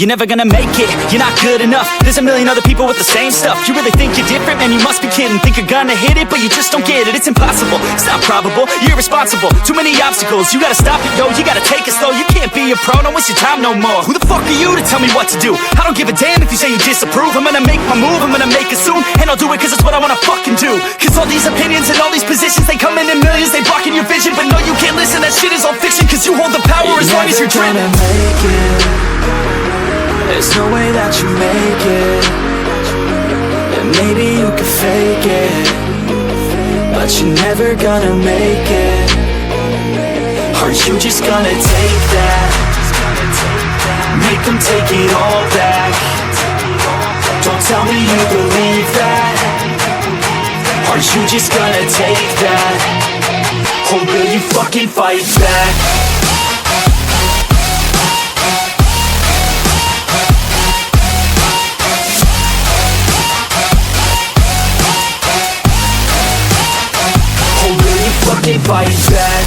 You're never gonna make it, you're not good enough. There's a million other people with the same stuff. You really think you're different? Man, you must be kidding. Think you're gonna hit it, but you just don't get it. It's impossible, it's not probable, you're irresponsible. Too many obstacles, you gotta stop it, yo. You gotta take it slow, you can't be a pro. Don't waste your time no more. Who the fuck are you to tell me what to do? I don't give a damn if you say you disapprove. I'm gonna make my move, I'm gonna make it soon. And I'll do it cause it's what I wanna fucking do. Cause all these opinions and all these positions, they come in millions, they blocking your vision. But no, you can't listen, that shit is all fiction. Cause you hold the power as long as you're dreaming. There's no way that you make it. And maybe you could fake it, but you're never gonna make it. Are you just gonna take that? Make them take it all back. Don't tell me you believe that. Are you just gonna take that? Or will you fucking fight back? Fight back.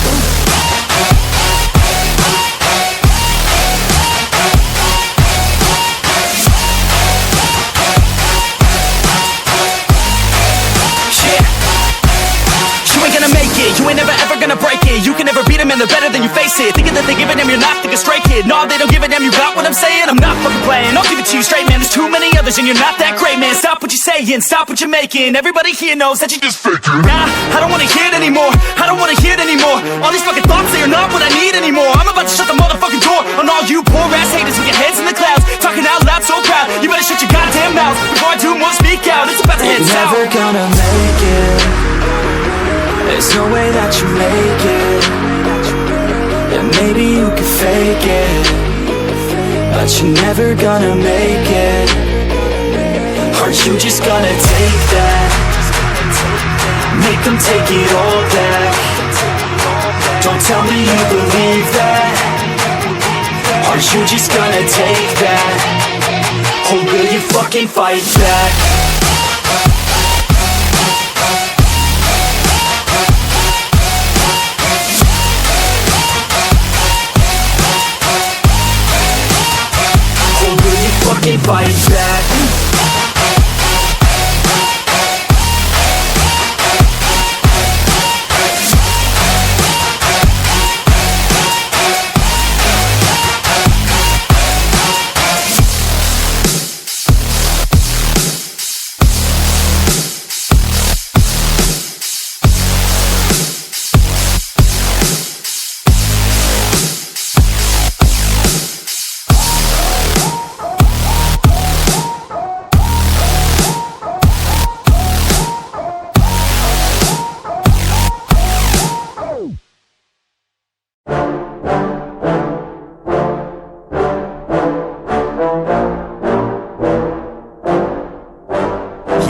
You ain't never ever gonna break it. You can never beat them and they're better than you face it. Thinking that they give a damn, you're not thinking straight, kid. No, they don't give a damn, you got what I'm saying? I'm not fucking playing, I'll give it to you straight, man. There's too many others and you're not that great, man. Stop what you're saying, stop what you're making. Everybody here knows that you're just faking. Nah, I don't wanna hear it anymore, I don't wanna hear it anymore. All these fucking thoughts, they are not what I need anymore. I'm about to shut the motherfucking door on all you poor ass haters with your heads in the clouds, talking out loud so proud. You better shut your goddamn mouth before I do more speak out. It's about to head south. You're never gonna make it. There's no way that you make it. And maybe you could fake it, but you're never gonna make it. Are you just gonna take that? Make them take it all back. Don't tell me you believe that. Are you just gonna take that? Or will you fucking fight back? Fight back.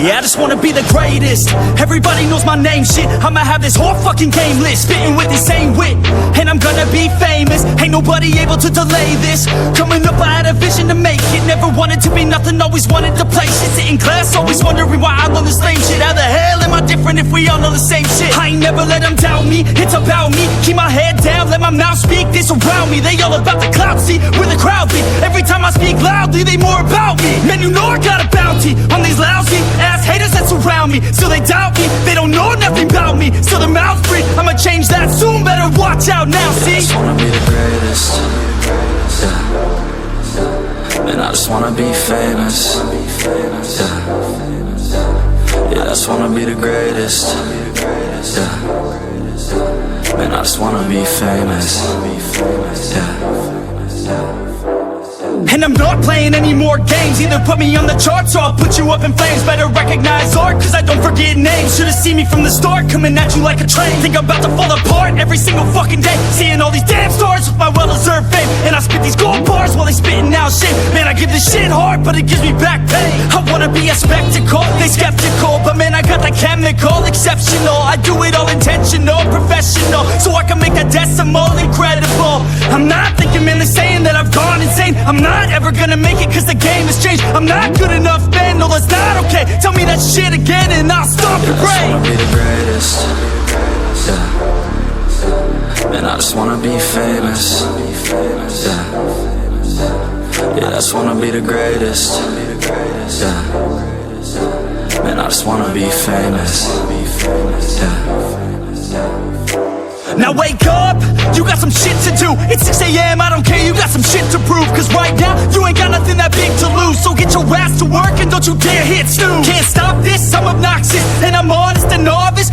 Yeah, I just wanna be the greatest. Everybody knows my name, shit. I'ma have this whole fucking game list, spitting with insane wit, and I'm gonna be famous. Ain't nobody able to delay this. Coming up, I had a vision to make it. Never wanted to be nothing, always wanted to play shit. Sit in class, always wondering why I love this lame shit. How the hell am I different if we all know the same shit? I ain't never let them doubt me, it's about me. Keep my head down, let my mouth speak. They surround me, they all about the clout, see where the crowd be. Every time I speak loudly, they more about me. Man, you know I got a bounty on these lousy ass haters that surround me. So they doubt me, they don't know nothing about me. So their mouths free, I'ma change that soon. Better watch out now, see? I just wanna be the greatest. Yeah. And I just wanna be famous. Yeah. Yeah, I just wanna be the greatest. Yeah. Man, I just wanna be famous. Yeah. And I'm not playing any more games. Either put me on the charts or I'll put you up in flames. Better recognize art, cause I don't forget names. Should've seen me from the start, coming at you like a train. Think I'm about to fall apart every single fucking day. Seeing all these damn stars with my well-deserved fame. And I spit these gold bars while they spitting out shit. Man, I give this shit hard, but it gives me back pain. I wanna be a spectacle, they skeptical, but man, I got the chemical, exceptional. I do it all intentional, professional, so I can make a decimal incredible. I'm not thinking, man, they're saying that I've gone insane. I'm not ever gonna make it cause the game has changed. I'm not good enough, man, no that's not okay. Tell me that shit again and I'll stop your brain. I just wanna be the greatest. Yeah. And I just wanna be famous. Yeah. Yeah, I just wanna be the greatest. Yeah, man, I just wanna be famous. Yeah. Now wake up, you got some shit to do. It's 6 a.m, I don't care, you got some shit to prove. Cause right now, you ain't got nothing that big to lose. So get your ass to work and don't you dare hit snooze. Can't stop this, I'm obnoxious, and I'm honest and novice.